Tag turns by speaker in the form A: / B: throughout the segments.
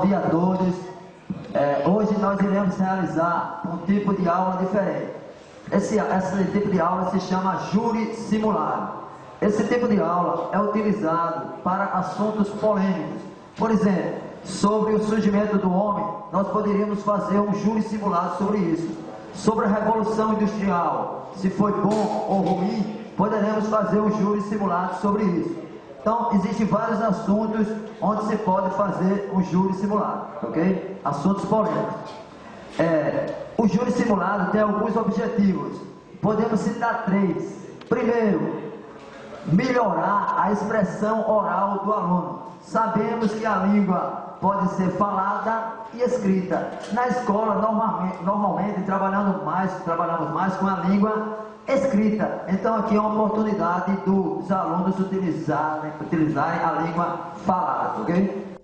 A: aviadores. Hoje nós iremos realizar um tipo de aula diferente. Esse tipo de aula se chama júri simulado. Esse tipo de aula é utilizado para assuntos polêmicos. Por exemplo, sobre o surgimento do homem, nós poderíamos fazer um júri simulado sobre isso. Sobre a Revolução Industrial, se foi bom ou ruim, poderemos fazer um júri simulado sobre isso. Então, existem vários assuntos onde se pode fazer um júri simulado, ok? Assuntos polêmicos. O júri simulado tem alguns objetivos. Podemos citar 3. Primeiro, melhorar a expressão oral do aluno. Sabemos que a língua pode ser falada e escrita. Na escola, normalmente trabalhamos mais com a língua escrita. Então aqui é uma oportunidade dos alunos utilizarem a língua falada, ok?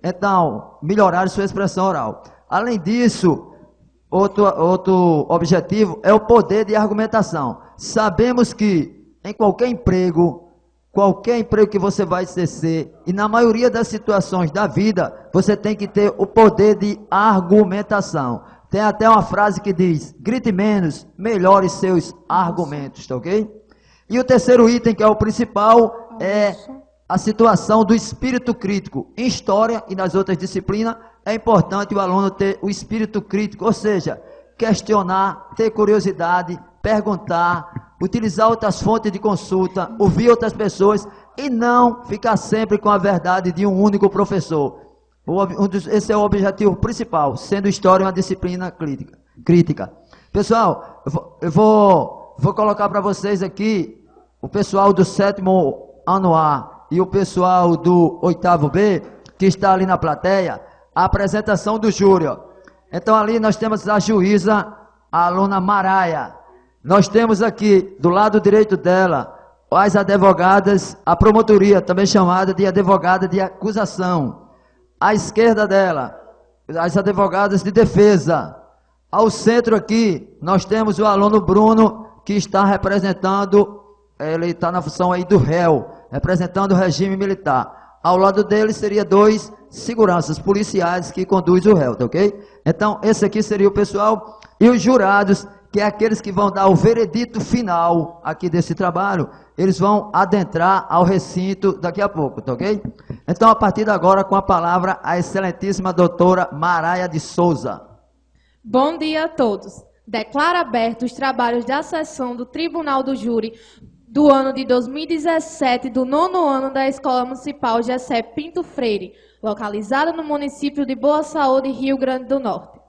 A: Então, melhorar sua expressão oral. Além disso, outro objetivo é o poder de argumentação. Sabemos que em qualquer emprego que você vai exercer, e na maioria das situações da vida, você tem que ter o poder de argumentação. Tem até uma frase que diz: grite menos, melhore seus argumentos, tá ok? E o terceiro item, que é o principal, é a situação do espírito crítico. Em história e nas outras disciplinas, é importante o aluno ter o espírito crítico, ou seja, questionar, ter curiosidade, perguntar, utilizar outras fontes de consulta, ouvir outras pessoas e não ficar sempre com a verdade de um único professor. Esse é o objetivo principal, sendo história uma disciplina crítica. Pessoal, eu vou colocar para vocês aqui o pessoal do 7º ano A e o pessoal do 8º B, que está ali na plateia, a apresentação do júri. Então ali nós temos a juíza, a aluna Maraia. Nós temos aqui, do lado direito dela, as advogadas, a promotoria, também chamada de advogada de acusação. À esquerda dela, as advogadas de defesa. Ao centro aqui, nós temos o aluno Bruno, que está representando, ele está na função aí do réu, representando o regime militar. Ao lado dele seria 2 seguranças policiais que conduzem o réu, tá ok? Então, esse aqui seria o pessoal. E os jurados, que é aqueles que vão dar o veredito final aqui desse trabalho, eles vão adentrar ao recinto daqui a pouco, tá ok? Então, a partir de agora, com a palavra, a excelentíssima doutora Maraia de Souza.
B: Bom dia a todos. Declaro abertos os trabalhos da sessão do Tribunal do Júri do ano de 2017 do 9º ano da Escola Municipal Gessé Pinto Freire, localizada no município de Boa Saúde, Rio Grande do Norte.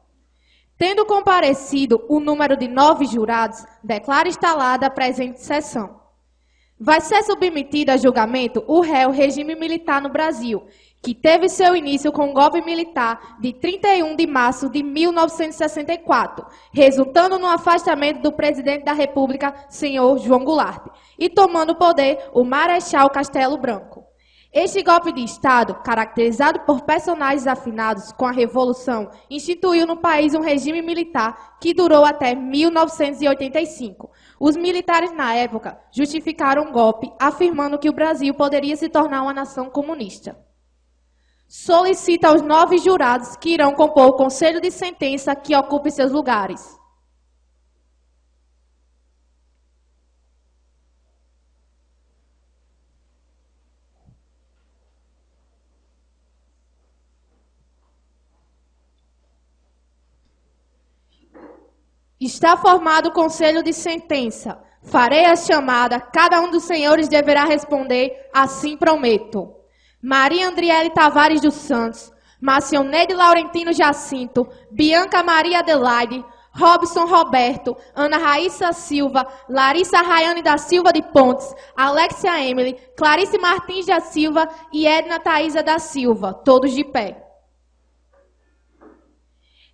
B: Tendo comparecido o número de 9 jurados, declaro instalada a presente sessão. Vai ser submetido a julgamento o réu regime militar no Brasil, que teve seu início com o golpe militar de 31 de março de 1964, resultando no afastamento do presidente da República, senhor João Goulart, e tomando o poder o Marechal Castelo Branco. Este golpe de Estado, caracterizado por personagens afinados com a Revolução, instituiu no país um regime militar que durou até 1985. Os militares, na época, justificaram o golpe, afirmando que o Brasil poderia se tornar uma nação comunista. Solicita aos 9 jurados que irão compor o conselho de sentença que ocupe seus lugares. Está formado o conselho de sentença. Farei a chamada, cada um dos senhores deverá responder, assim prometo. Maria Andriele Tavares dos Santos, Marcioneide Laurentino Jacinto, Bianca Maria Adelaide, Robson Roberto, Ana Raíssa Silva, Larissa Rayane da Silva de Pontes, Alexia Emily, Clarice Martins da Silva e Edna Thaisa da Silva, todos de pé.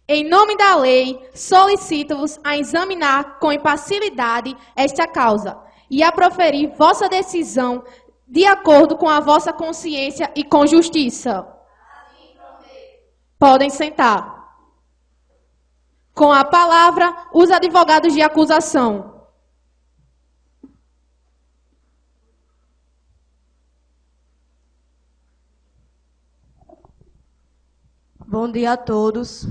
B: Em nome da lei, solicito-vos a examinar com imparcialidade esta causa e a proferir vossa decisão de acordo com a vossa consciência e com justiça. Podem sentar. Com a palavra, os advogados de acusação.
C: Bom dia a todos.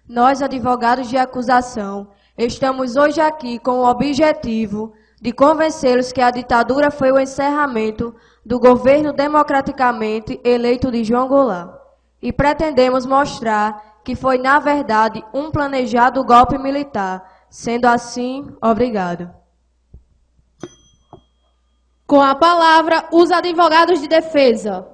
C: Nós, advogados de acusação, estamos hoje aqui com o objetivo de convencê-los que a ditadura foi o encerramento do governo democraticamente eleito de João Goulart. E pretendemos mostrar que foi, na verdade, um planejado golpe militar. Sendo assim, obrigado.
B: Com a palavra, os advogados de defesa.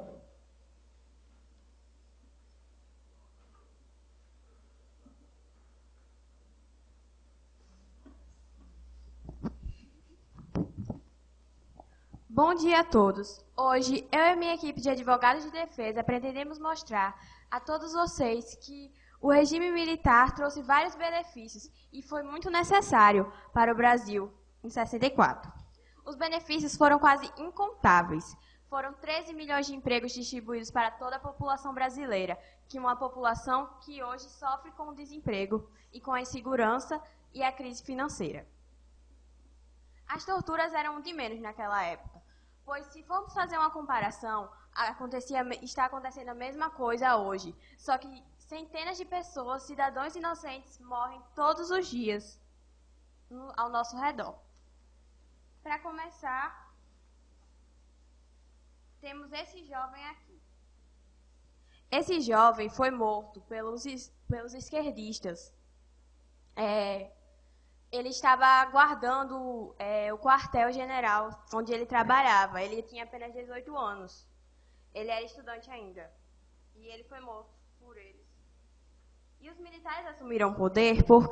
D: Bom dia a todos. Hoje, eu e minha equipe de advogados de defesa pretendemos mostrar a todos vocês que o regime militar trouxe vários benefícios e foi muito necessário para o Brasil em 64. Os benefícios foram quase incontáveis. Foram 13 milhões de empregos distribuídos para toda a população brasileira, que é uma população que hoje sofre com o desemprego e com a insegurança e a crise financeira. As torturas eram de menos naquela época, pois se formos fazer uma comparação, está acontecendo a mesma coisa hoje, só que centenas de pessoas, cidadãos inocentes, morrem todos os dias ao nosso redor. Para começar, temos esse jovem aqui. Esse jovem foi morto pelos esquerdistas. Ele estava guardando o quartel-general onde ele trabalhava. Ele tinha apenas 18 anos. Ele era estudante ainda. E ele foi morto por eles. E os militares assumiram o poder por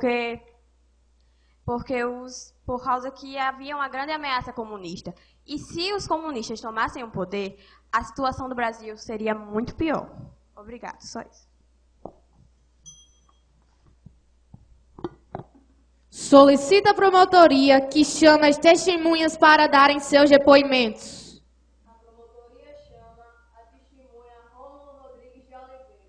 D: causa que havia uma grande ameaça comunista. E se os comunistas tomassem o poder, a situação do Brasil seria muito pior. Obrigado, só isso.
B: Solicita a promotoria que chame as testemunhas para darem seus depoimentos.
C: A promotoria chama a testemunha Rômulo Rodrigues de Oliveira.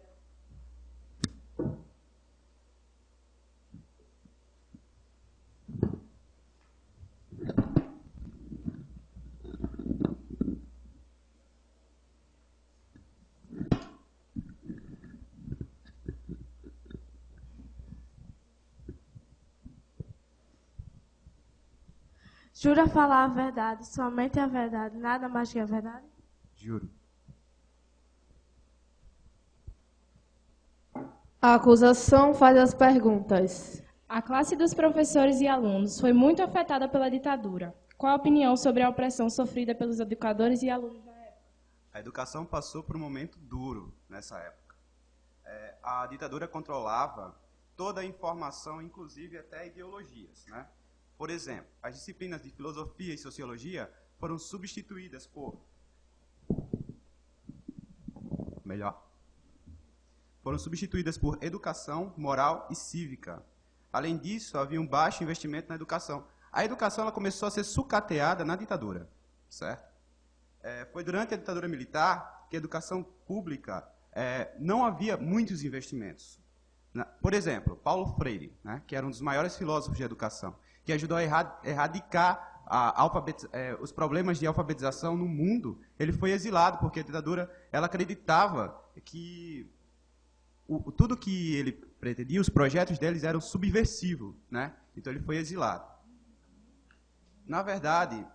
E: Jura falar a verdade, somente a verdade, nada mais que a verdade?
F: Juro.
B: A acusação faz as perguntas.
G: A classe dos professores e alunos foi muito afetada pela ditadura. Qual a opinião sobre a opressão sofrida pelos educadores e alunos na época?
F: A educação passou por um momento duro nessa época. A ditadura controlava toda a informação, inclusive até ideologias, né? Por exemplo, as disciplinas de filosofia e sociologia foram substituídas por... Foram substituídas por educação, moral e cívica. Além disso, havia um baixo investimento na educação. A educação ela começou a ser sucateada na ditadura, certo? Foi durante a ditadura militar que a educação pública não havia muitos investimentos. Por exemplo, Paulo Freire, né, que era um dos maiores filósofos de educação, que ajudou a erradicar os problemas de alfabetização no mundo, ele foi exilado porque a ditadura ela acreditava que tudo que ele pretendia, os projetos deles eram subversivos, né? Então ele foi exilado. Na verdade,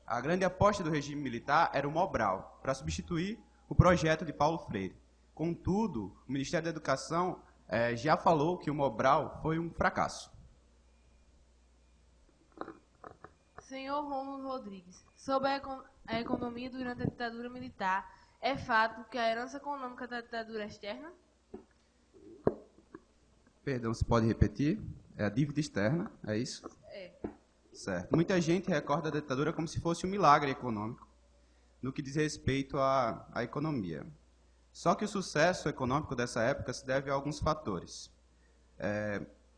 F: a grande aposta do regime militar era o Mobral, para substituir o projeto de Paulo Freire. Contudo, o Ministério da Educação já falou que o Mobral foi um fracasso.
E: Senhor Rômulo Rodrigues, sobre a economia durante a ditadura militar, é fato que a herança econômica da ditadura é externa?
F: Perdão, você pode repetir? É a dívida externa, é isso?
E: É.
F: Certo. Muita gente recorda a ditadura como se fosse um milagre econômico, no que diz respeito à economia. Só que o sucesso econômico dessa época se deve a alguns fatores.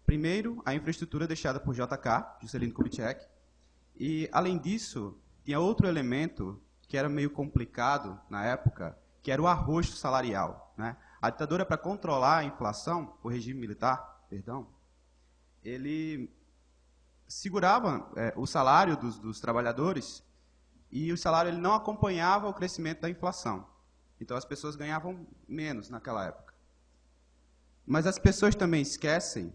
F: Primeiro, a infraestrutura deixada por JK, Juscelino Kubitschek, e, além disso, tinha outro elemento que era meio complicado na época, que era o arrocho salarial, né? A ditadura, para controlar a inflação, o regime militar, perdão, ele segurava o salário dos trabalhadores e o salário ele não acompanhava o crescimento da inflação. Então as pessoas ganhavam menos naquela época. Mas as pessoas também esquecem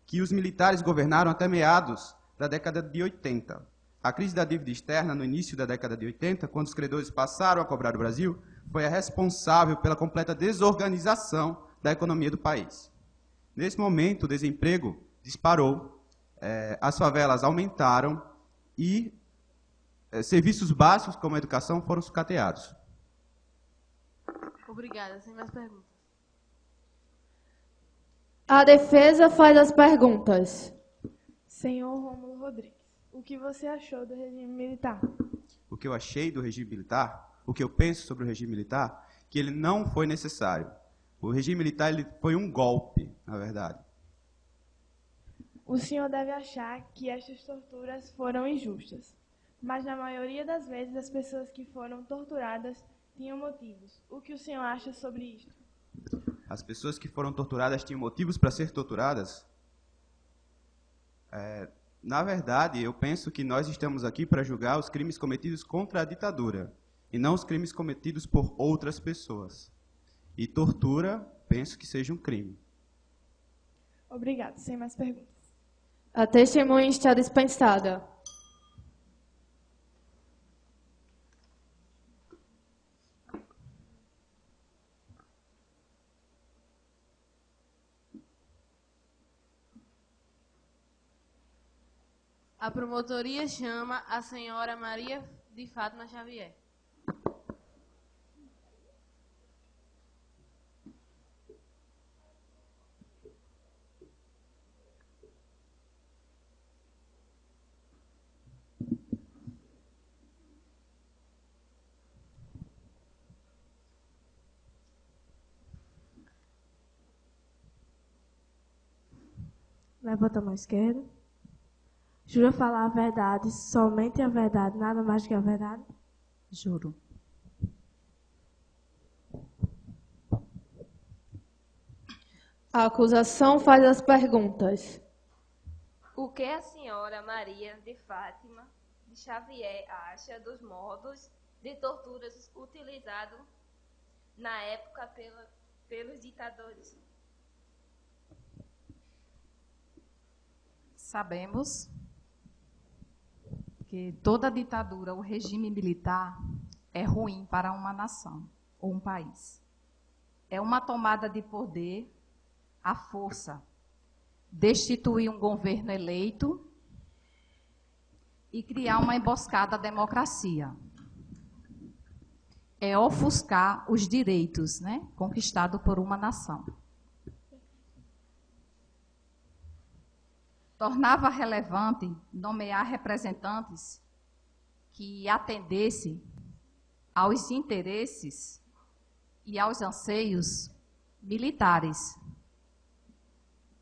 F: que os militares governaram até meados da década de 80. A crise da dívida externa, no início da década de 80, quando os credores passaram a cobrar o Brasil, foi a responsável pela completa desorganização da economia do país. Nesse momento, o desemprego disparou, as favelas aumentaram e serviços básicos, como a educação, foram sucateados.
E: Obrigada. Sem mais perguntas.
B: A defesa faz as perguntas.
G: Senhor Rômulo Rodrigues, o que você achou do regime militar?
F: O que eu achei do regime militar, o que eu penso sobre o regime militar, que ele não foi necessário. O regime militar ele foi um golpe, na verdade.
G: O senhor deve achar que estas torturas foram injustas, mas na maioria das vezes as pessoas que foram torturadas tinham motivos. O que o senhor acha sobre isto?
F: As pessoas que foram torturadas tinham motivos para ser torturadas? Na verdade, eu penso que nós estamos aqui para julgar os crimes cometidos contra a ditadura, e não os crimes cometidos por outras pessoas. E tortura, penso que seja um crime.
G: Obrigado. Sem mais perguntas.
B: A testemunha está dispensada.
E: A promotoria chama a senhora Maria de Fátima Xavier.
H: Levanta a mão esquerda. Jura falar a verdade, somente a verdade, nada mais que a verdade?
I: Juro.
B: A acusação faz as perguntas.
J: O que a senhora Maria de Fátima de Xavier acha dos modos de torturas utilizados na época pelos ditadores?
I: Sabemos que toda ditadura ou regime militar é ruim para uma nação ou um país. É uma tomada de poder à força, destituir um governo eleito e criar uma emboscada à democracia. É ofuscar os direitos, conquistados por uma nação. Tornava relevante nomear representantes que atendessem aos interesses e aos anseios militares,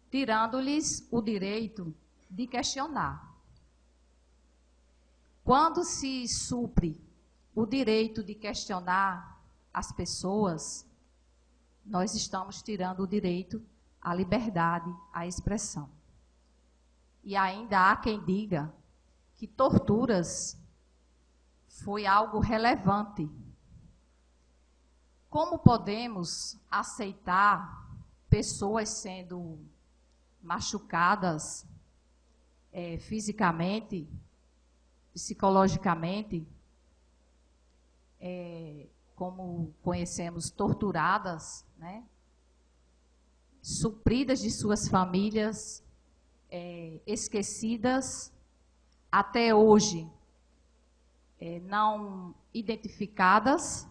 I: tirando-lhes o direito de questionar. Quando se supre o direito de questionar as pessoas, nós estamos tirando o direito à liberdade, à expressão. E ainda há quem diga que torturas foi algo relevante. Como podemos aceitar pessoas sendo machucadas fisicamente, psicologicamente, como conhecemos, torturadas, supridas de suas famílias, esquecidas, até hoje não identificadas,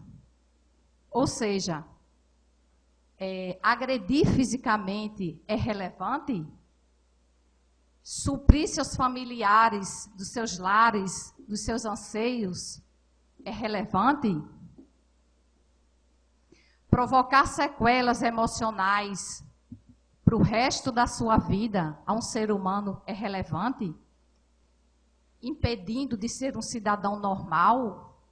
I: ou seja, agredir fisicamente é relevante? Suprir seus familiares, dos seus lares, dos seus anseios, é relevante? Provocar sequelas emocionais para o resto da sua vida a um ser humano é relevante? Impedindo de ser um cidadão normal,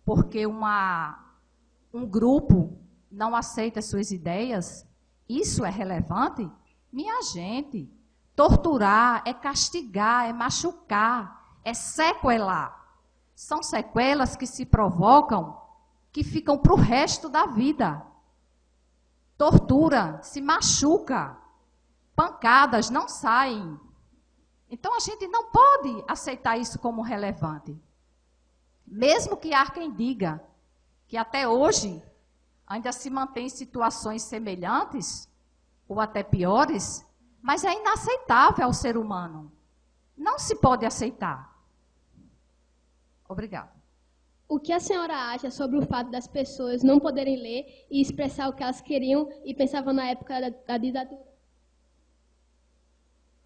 I: porque um grupo não aceita suas ideias? Isso é relevante? Minha gente, torturar é castigar, é machucar, é sequelar. São sequelas que se provocam que ficam para o resto da vida. Tortura, se machuca, pancadas não saem. Então a gente não pode aceitar isso como relevante. Mesmo que há quem diga que até hoje ainda se mantém situações semelhantes, ou até piores, mas é inaceitável ao ser humano. Não se pode aceitar. Obrigada.
K: O que a senhora acha sobre o fato das pessoas não poderem ler e expressar o que elas queriam e pensavam na época da ditadura?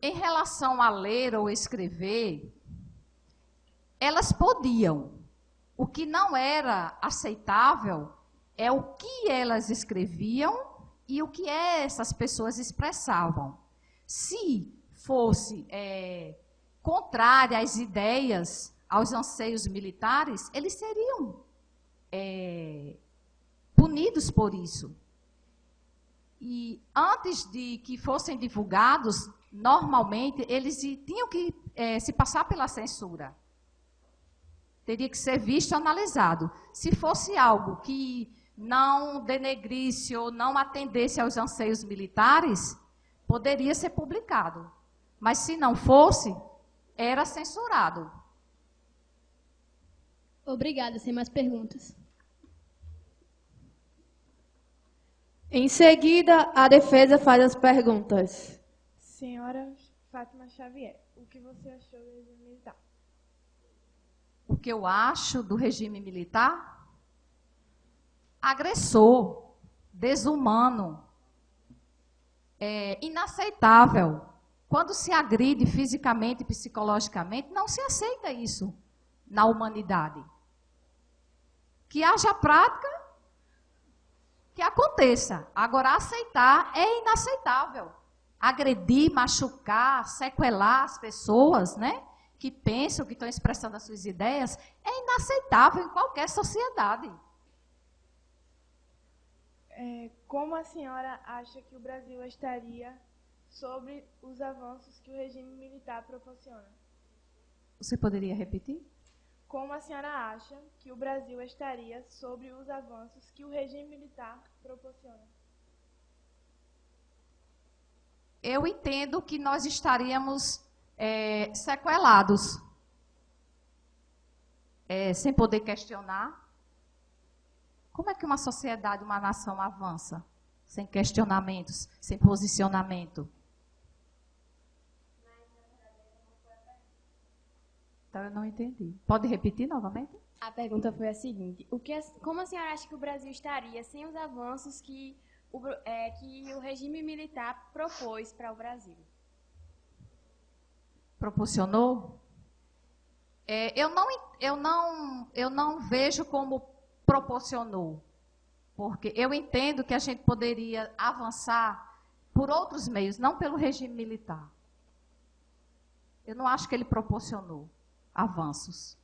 I: Em relação a ler ou escrever, elas podiam. O que não era aceitável é o que elas escreviam e o que essas pessoas expressavam. Se fosse contrária às ideias, aos anseios militares, eles seriam punidos por isso. E antes de que fossem divulgados, normalmente, eles tinham que se passar pela censura. Teria que ser visto e analisado. Se fosse algo que não denegrisse ou não atendesse aos anseios militares, poderia ser publicado. Mas se não fosse, era censurado.
K: Obrigada, sem mais perguntas.
B: Em seguida, a defesa faz as perguntas.
G: Senhora Fátima Xavier, o que você achou do regime militar?
I: O que eu acho do regime militar? Agressor, desumano, inaceitável. Quando se agride fisicamente e psicologicamente, não se aceita isso na humanidade. Que haja prática, que aconteça. Agora, aceitar é inaceitável. Agredir, machucar, sequelar as pessoas, né, que pensam, que estão expressando as suas ideias, é inaceitável em qualquer sociedade.
G: Como a senhora acha que o Brasil estaria sobre os avanços que o regime militar proporciona?
I: Você poderia repetir?
G: Como a senhora acha que o Brasil estaria sobre os avanços que o regime militar proporciona?
I: Eu entendo que nós estaríamos sequelados, sem poder questionar. Como é que uma sociedade, uma nação avança? Sem questionamentos, sem posicionamento. Então, eu não entendi. Pode repetir novamente?
D: A pergunta foi a seguinte: como a senhora acha que o Brasil estaria sem os avanços que o regime militar propôs para o Brasil?
I: Proporcionou? Eu não vejo como proporcionou, porque eu entendo que a gente poderia avançar por outros meios, não pelo regime militar. Eu não acho que ele proporcionou avanços.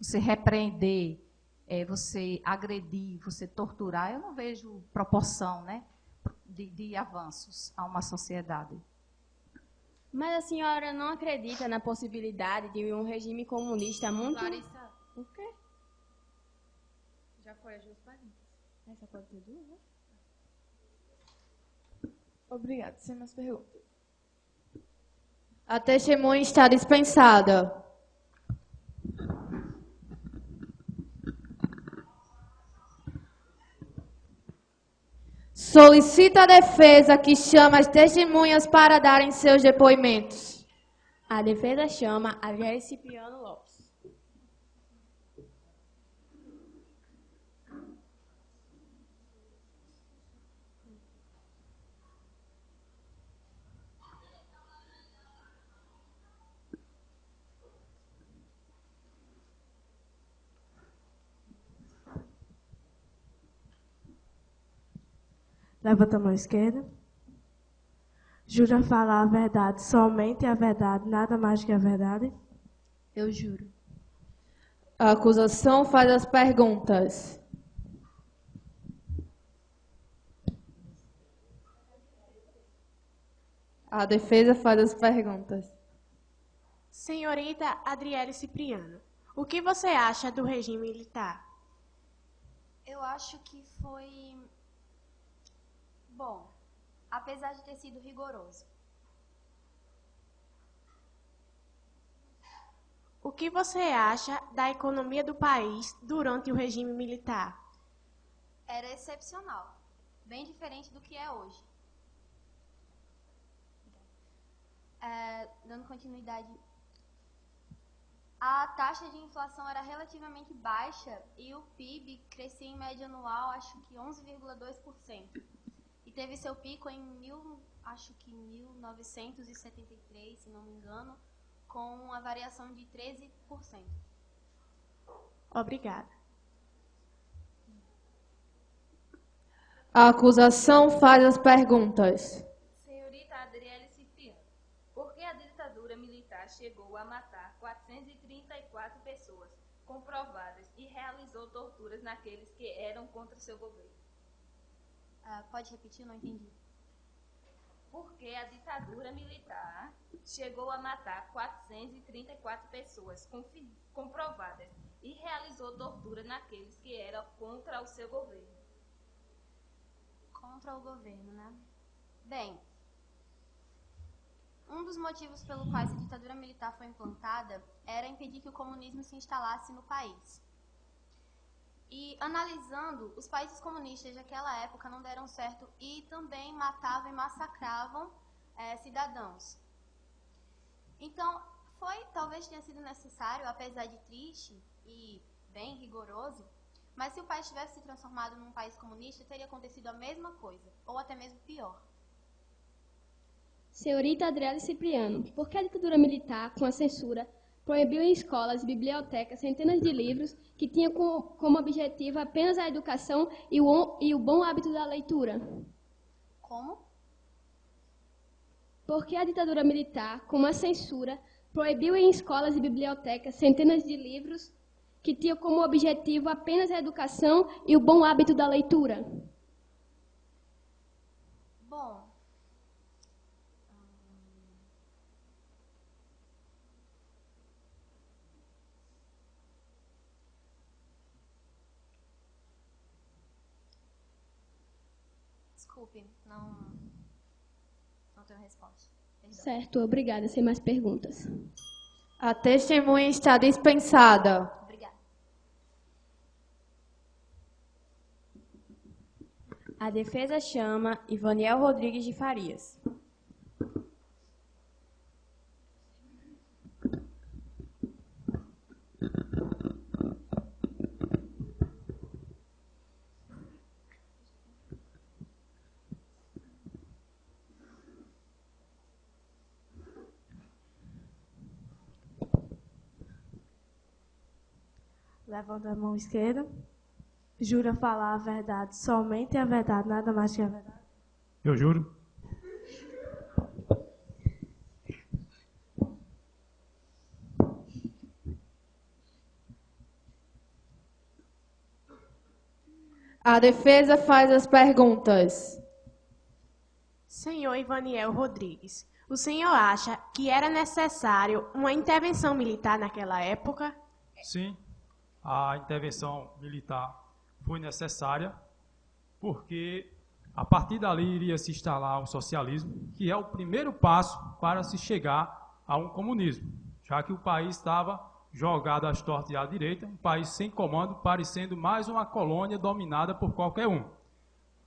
I: Você repreender, você agredir, você torturar, eu não vejo proporção, né, de avanços a uma sociedade.
D: Mas a senhora não acredita na possibilidade de um regime comunista muito...
B: Larissa.
D: O quê?
B: Já foi as duas perguntas.
D: Essa pode ter duas, né?
G: Obrigada, sem mais perguntas.
B: A testemunha está dispensada. Solicita a defesa que chame as testemunhas para darem seus depoimentos.
D: A defesa chama Adriele Cipriano Lopes.
H: Levanta a mão esquerda. Jura falar a verdade, somente a verdade, nada mais que a verdade?
K: Eu juro.
B: A acusação faz as perguntas. A defesa faz as perguntas.
L: Senhorita Adriele Cipriano,
G: O que você acha do regime militar?
L: Eu acho que foi bom, apesar de ter sido rigoroso.
G: O que você acha da economia do país durante o regime militar?
L: Era excepcional, bem diferente do que é hoje. Dando continuidade, a taxa de inflação era relativamente baixa e o PIB crescia em média anual, acho que 11,2%. E teve seu pico em 1973, se não me engano, com uma variação de 13%.
G: Obrigada.
B: A acusação faz as perguntas.
J: Senhorita Adriele Cipriano, por que a ditadura militar chegou a matar 434 pessoas comprovadas e realizou torturas naqueles que eram contra seu governo?
L: Pode repetir? Não entendi.
J: Por que a ditadura militar chegou a matar 434 pessoas comprovadas e realizou tortura naqueles que eram contra o seu governo?
L: Contra o governo, né? Bem, um dos motivos pelo quais a ditadura militar foi implantada era impedir que o comunismo se instalasse no país. E analisando, os países comunistas daquela época não deram certo e também matavam e massacravam cidadãos. Então, talvez tenha sido necessário, apesar de triste e bem rigoroso, mas se o país tivesse se transformado num país comunista, teria acontecido a mesma coisa, ou até mesmo pior.
K: Senhorita Adriele Cipriano, por que a ditadura militar, com a censura, proibiu em escolas e bibliotecas centenas de livros que tinham como objetivo apenas a educação e o bom hábito da leitura?
L: Como?
K: Por que a ditadura militar, com a censura, proibiu em escolas e bibliotecas centenas de livros que tinham como objetivo apenas a educação e o bom hábito da leitura?
L: Bom, desculpe, não tenho resposta. Perdão.
K: Certo, obrigada. Sem mais perguntas.
B: A testemunha está dispensada.
L: Obrigada.
G: A defesa chama Ivaniel Rodrigues de Farias.
H: Levanta a mão esquerda. Jura falar a verdade, somente a verdade, nada mais que a verdade?
M: Eu juro.
B: A defesa faz as perguntas.
G: Senhor Ivaniel Rodrigues, o senhor acha que era necessário uma intervenção militar naquela época?
M: Sim, a intervenção militar foi necessária porque a partir dali iria se instalar o socialismo, que é o primeiro passo para se chegar a um comunismo, já que o país estava jogado às tortas e à direita, um país sem comando, parecendo mais uma colônia dominada por qualquer um.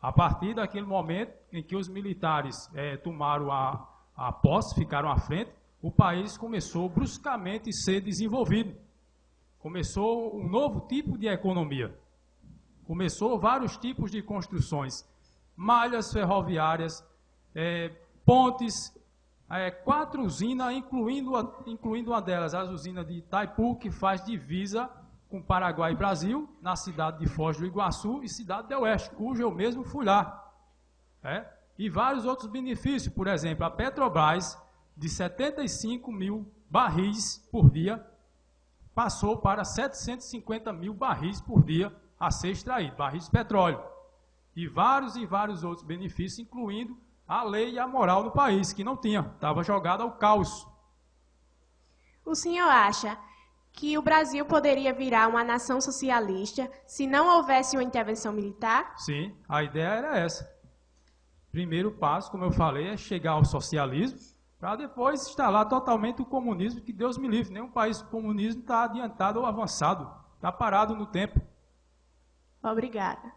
M: A partir daquele momento em que os militares tomaram a posse, ficaram à frente, o país começou bruscamente a ser desenvolvido. Começou um novo tipo de economia. Começou vários tipos de construções, malhas ferroviárias, pontes, 4 usinas, incluindo uma delas, as usinas de Itaipu, que faz divisa com Paraguai e Brasil, na cidade de Foz do Iguaçu e cidade do Oeste, cujo eu mesmo fui lá. E vários outros benefícios, por exemplo, a Petrobras, de 75 mil barris por dia, passou para 750 mil barris por dia a ser extraído, barris de petróleo. E vários outros benefícios, incluindo a lei e a moral no país, que não tinha, estava jogado ao caos.
G: O senhor acha
N: que o Brasil poderia virar uma nação socialista se não houvesse uma intervenção militar?
M: Sim, a ideia era essa. Primeiro passo, como eu falei, é chegar ao socialismo, para depois instalar totalmente o comunismo, que Deus me livre. Nenhum país comunista está adiantado ou avançado, está parado no tempo.
N: Obrigada.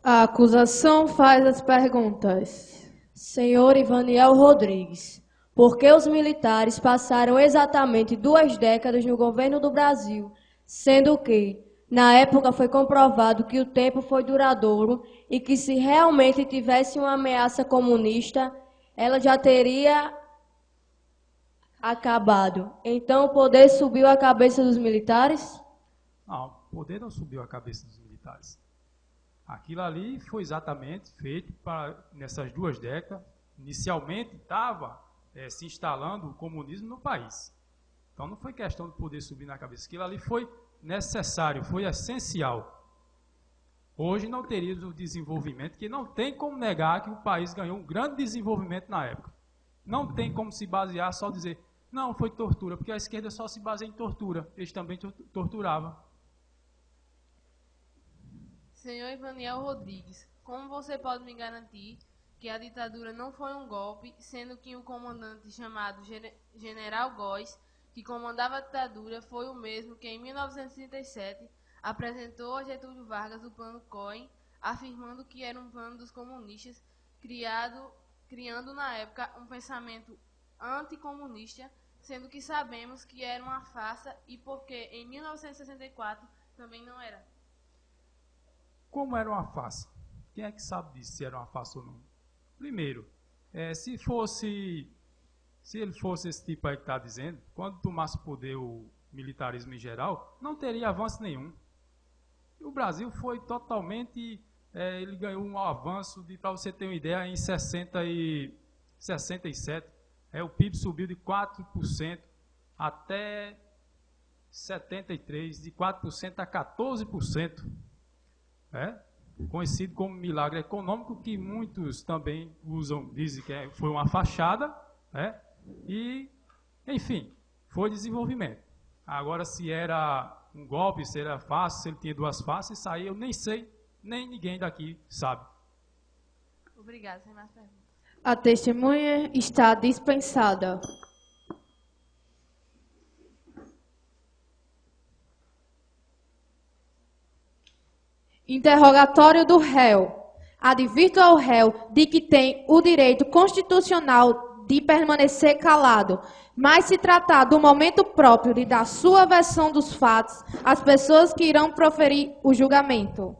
B: A acusação faz as perguntas.
C: Senhor Ivaniel Rodrigues, por que os militares passaram exatamente 2 décadas no governo do Brasil, sendo que, na época, foi comprovado que o tempo foi duradouro e que, se realmente tivesse uma ameaça comunista, ela já teria acabado. Então, o poder subiu à cabeça dos militares?
M: Não, o poder não subiu à cabeça dos militares. Aquilo ali foi exatamente feito nessas 2 décadas. Inicialmente estava se instalando o comunismo no país. Então não foi questão de poder subir na cabeça. Aquilo ali foi necessário, foi essencial. Hoje não teríamos o desenvolvimento, que não tem como negar que o país ganhou um grande desenvolvimento na época. Não tem como se basear só dizer, não, foi tortura, porque a esquerda só se baseia em tortura. Eles também torturavam.
E: Senhor Ivaniel Rodrigues, como você pode me garantir que a ditadura não foi um golpe, sendo que o comandante chamado General Góes, que comandava a ditadura, foi o mesmo que em 1937 apresentou a Getúlio Vargas o Plano Cohen, afirmando que era um plano dos comunistas, criando na época um pensamento anticomunista, sendo que sabemos que era uma farsa e porque em 1964 também não era.
M: Como era uma farsa? Quem é que sabe disso, se era uma farsa ou não? Primeiro, se ele fosse esse tipo aí que está dizendo, quando tomasse poder o militarismo em geral, não teria avanço nenhum. E o Brasil foi totalmente, ele ganhou um avanço, para você ter uma ideia, em 67, o PIB subiu de 4% até 73, de 4% a 14%. Conhecido como milagre econômico, que muitos também dizem que foi uma fachada, e, enfim, foi desenvolvimento. Agora, se era um golpe, se era fácil, se ele tinha 2 faces, isso aí eu nem sei, nem ninguém daqui sabe.
E: Obrigada, sem mais perguntas.
B: A testemunha está dispensada. Interrogatório do réu. Advirto ao réu de que tem o direito constitucional de permanecer calado, mas se tratar do momento próprio de dar sua versão dos fatos às pessoas que irão proferir o julgamento.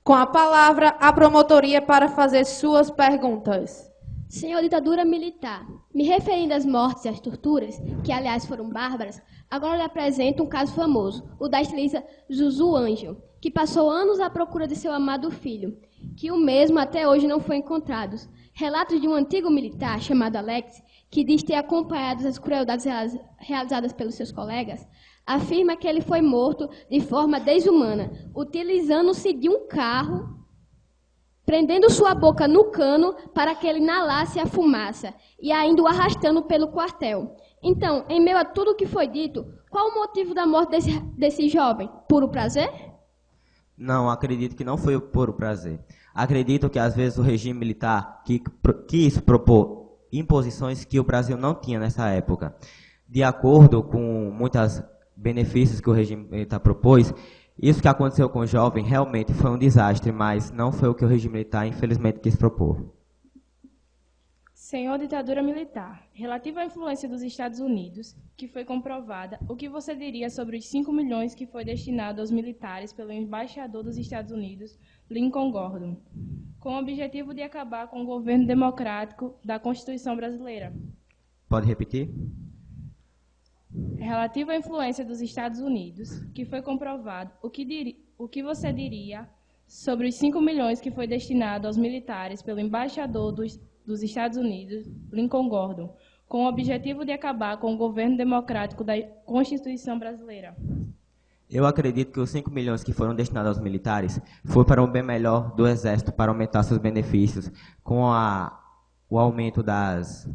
B: Com a palavra, a promotoria para fazer suas perguntas.
K: Senhor ditadura militar, me referindo às mortes e às torturas, que aliás foram bárbaras, agora lhe apresento um caso famoso, o da estilista Zuzu Ângel, que passou anos à procura de seu amado filho, que o mesmo até hoje não foi encontrado. Relatos de um antigo militar chamado Alex, que diz ter acompanhado as crueldades realizadas pelos seus colegas, afirma que ele foi morto de forma desumana, utilizando-se de um carro, prendendo sua boca no cano para que ele inalasse a fumaça e ainda o arrastando pelo quartel. Então, em meio a tudo o que foi dito, qual o motivo da morte desse jovem? Puro prazer?
O: Não, acredito que não foi por prazer. Acredito que às vezes o regime militar quis propor imposições que o Brasil não tinha nessa época. De acordo com muitos benefícios que o regime militar propôs, isso que aconteceu com o jovem realmente foi um desastre, mas não foi o que o regime militar infelizmente quis propor.
G: Senhor ditadura militar, relativa à influência dos Estados Unidos, que foi comprovada, o que você diria sobre os 5 milhões que foi destinado aos militares pelo embaixador dos Estados Unidos, Lincoln Gordon, com o objetivo de acabar com o governo democrático da Constituição brasileira?
O: Pode repetir?
G: Relativa à influência dos Estados Unidos, que foi comprovado, o que você diria sobre os 5 milhões que foi destinado aos militares pelo embaixador dos Estados Unidos, Lincoln Gordon, com o objetivo de acabar com o governo democrático da Constituição brasileira?
O: Eu acredito que os 5 milhões que foram destinados aos militares foi para um bem melhor do Exército, para aumentar seus benefícios, com o aumento das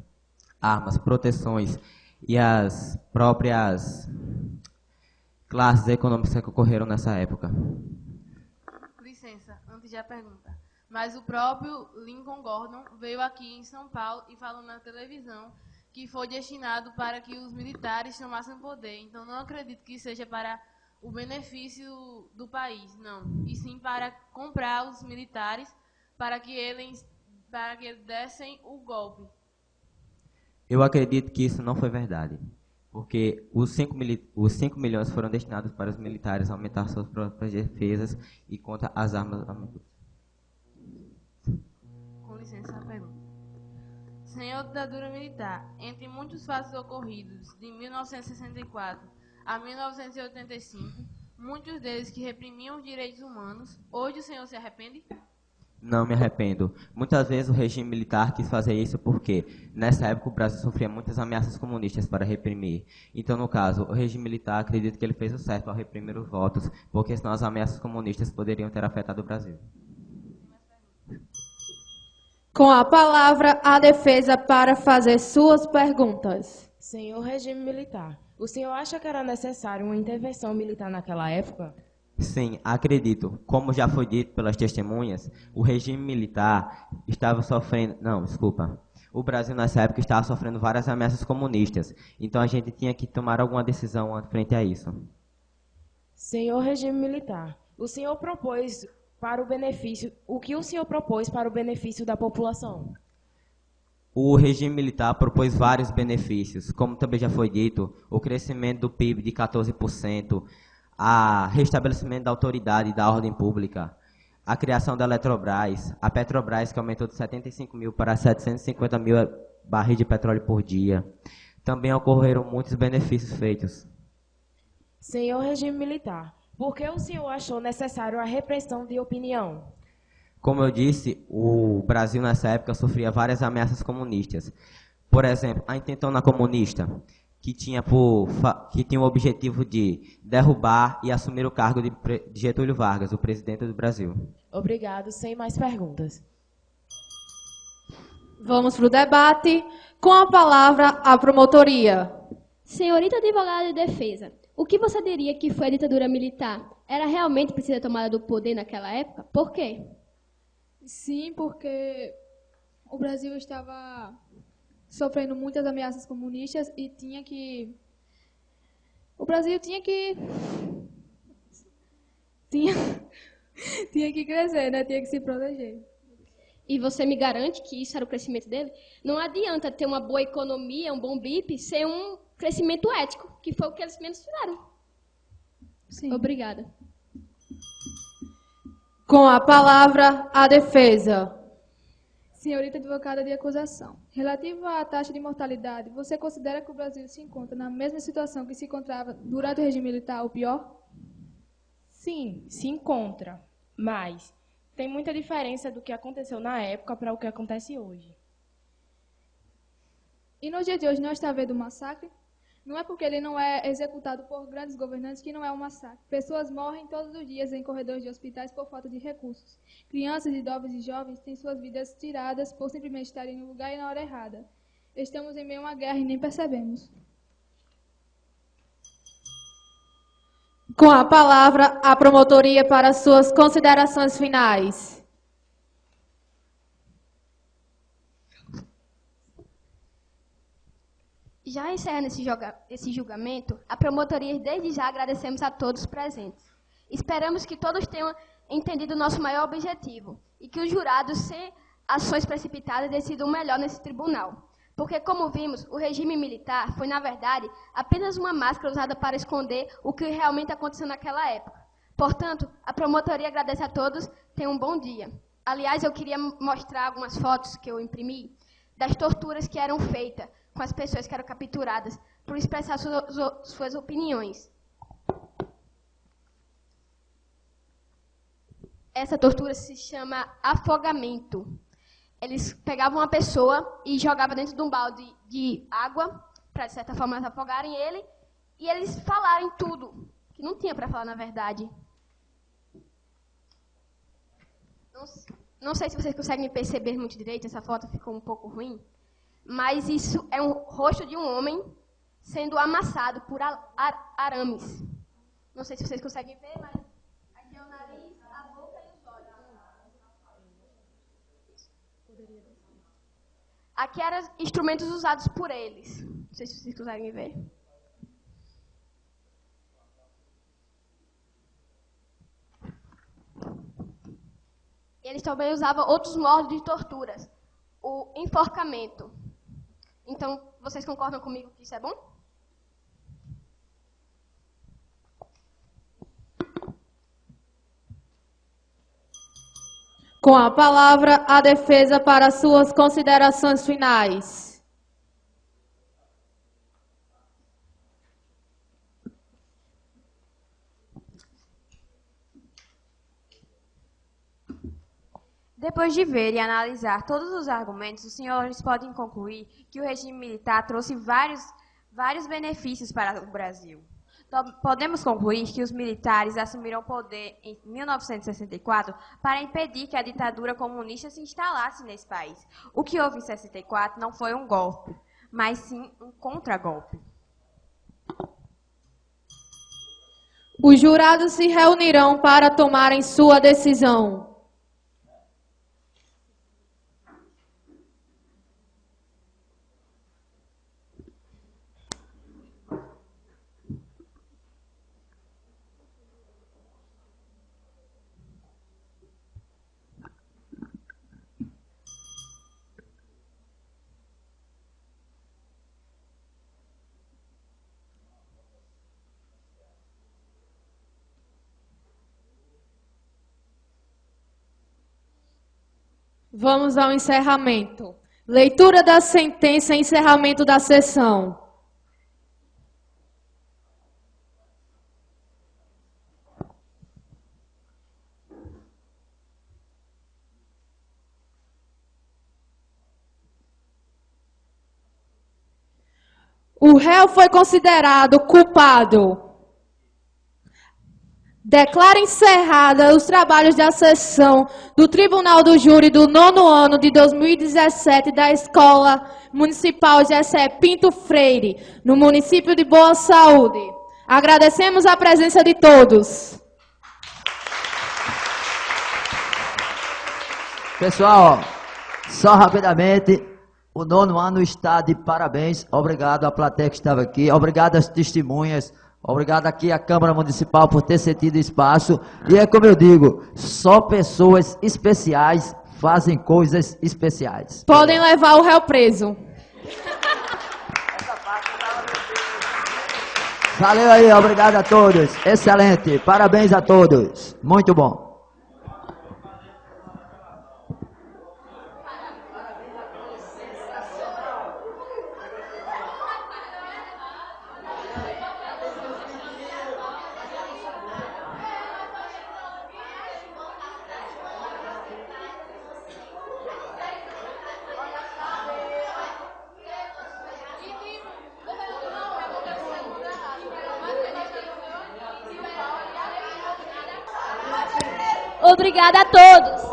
O: armas, proteções e as próprias classes econômicas que ocorreram nessa época.
E: Licença, antes da pergunta. Mas o próprio Lincoln Gordon veio aqui em São Paulo e falou na televisão que foi destinado para que os militares tomassem poder. Então, não acredito que seja para o benefício do país, não. E sim para comprar os militares para que eles dessem o golpe.
O: Eu acredito que isso não foi verdade, porque os 5 milhões foram destinados para os militares aumentar suas próprias defesas e contra as armas.
E: Com licença, a pergunta. Senhor ditadura militar, entre muitos fatos ocorridos de 1964 a 1985, muitos deles que reprimiam os direitos humanos, hoje o senhor se arrepende?
O: Não me arrependo. Muitas vezes o regime militar quis fazer isso porque, nessa época, o Brasil sofria muitas ameaças comunistas para reprimir. Então, no caso, o regime militar, acredito que ele fez o certo ao reprimir os votos, porque senão as ameaças comunistas poderiam ter afetado o Brasil.
B: Com a palavra, a defesa para fazer suas perguntas.
P: Senhor regime militar, o senhor acha que era necessário uma intervenção militar naquela época?
O: Sim, acredito. Como já foi dito pelas testemunhas, o regime militar estava sofrendo... Não, desculpa. O Brasil, nessa época, estava sofrendo várias ameaças comunistas. Então, a gente tinha que tomar alguma decisão frente a isso.
P: Senhor regime militar, o senhor propôs para o benefício... O que o senhor propôs para o benefício da população?
O: O regime militar propôs vários benefícios. Como também já foi dito, o crescimento do PIB de 14%, a restabelecimento da autoridade e da ordem pública, a criação da Eletrobras, a Petrobras, que aumentou de 75 mil para 750 mil barris de petróleo por dia. Também ocorreram muitos benefícios feitos.
P: Senhor regime militar, por que o senhor achou necessário a repressão de opinião?
O: Como eu disse, o Brasil nessa época sofria várias ameaças comunistas. Por exemplo, a intentona comunista, que tinha o objetivo de derrubar e assumir o cargo de Getúlio Vargas, o presidente do Brasil.
P: Obrigado, sem mais perguntas.
B: Vamos para o debate. Com a palavra, a promotoria.
K: Senhorita advogada de defesa, o que você diria que foi a ditadura militar? Era realmente precisa tomada do poder naquela época? Por quê?
Q: Sim, porque o Brasil estava sofrendo muitas ameaças comunistas e o Brasil tinha que crescer, né? Tinha que se proteger.
K: E você me garante que isso era o crescimento dele? Não adianta ter uma boa economia, um bom BIP, sem um crescimento ético, que foi o que eles menos fizeram.
Q: Sim.
K: Obrigada.
B: Com a palavra, a defesa.
Q: Senhorita advogada de acusação, relativo à taxa de mortalidade, você considera que o Brasil se encontra na mesma situação que se encontrava durante o regime militar, ou pior?
P: Sim, se encontra, mas tem muita diferença do que aconteceu na época para o que acontece hoje.
Q: E no dia de hoje não está havendo um massacre? Não é porque ele não é executado por grandes governantes que não é um massacre. Pessoas morrem todos os dias em corredores de hospitais por falta de recursos. Crianças, idosos e jovens têm suas vidas tiradas por simplesmente estarem no lugar e na hora errada. Estamos em meio a uma guerra e nem percebemos.
B: Com a palavra, a promotoria para suas considerações finais.
K: Já encerrando esse julgamento, a promotoria desde já agradecemos a todos presentes. Esperamos que todos tenham entendido o nosso maior objetivo e que os jurados, sem ações precipitadas, decidam melhor nesse tribunal. Porque, como vimos, o regime militar foi, na verdade, apenas uma máscara usada para esconder o que realmente aconteceu naquela época. Portanto, a promotoria agradece a todos, tenham um bom dia. Aliás, eu queria mostrar algumas fotos que eu imprimi das torturas que eram feitas com as pessoas que eram capturadas por expressar suas opiniões. Essa tortura se chama afogamento. Eles pegavam uma pessoa e jogavam dentro de um balde de água, para, de certa forma, afogarem ele, e eles falarem tudo, que não tinha para falar, na verdade. Não sei se vocês conseguem perceber muito direito, essa foto ficou um pouco ruim, mas isso é um rosto de um homem sendo amassado por arames. Não sei se vocês conseguem ver, mas aqui é o nariz, a boca e os olhos. Aqui eram instrumentos usados por eles. Não sei se vocês conseguem ver. Eles também usavam outros modos de torturas. O enforcamento. Então, vocês concordam comigo que isso é bom?
B: Com a palavra, a defesa para suas considerações finais.
D: Depois de ver e analisar todos os argumentos, os senhores podem concluir que o regime militar trouxe vários benefícios para o Brasil. Podemos concluir que os militares assumiram o poder em 1964 para impedir que a ditadura comunista se instalasse nesse país. O que houve em 64 não foi um golpe, mas sim um contragolpe.
B: Os jurados se reunirão para tomarem sua decisão. Vamos ao encerramento. Leitura da sentença e encerramento da sessão. O réu foi considerado culpado. Declara encerrada os trabalhos da sessão do Tribunal do Júri do 9º ano de 2017 da Escola Municipal Gessé Pinto Freire, no município de Boa Saúde. Agradecemos a presença de todos.
A: Pessoal, só rapidamente, o 9º ano está de parabéns. Obrigado à plateia que estava aqui, obrigado às testemunhas. Obrigado aqui à Câmara Municipal por ter cedido espaço. E é como eu digo, só pessoas especiais fazem coisas especiais.
B: Podem levar o réu preso.
A: Valeu aí, obrigado a todos. Excelente, parabéns a todos. Muito bom.
K: Obrigada a todos.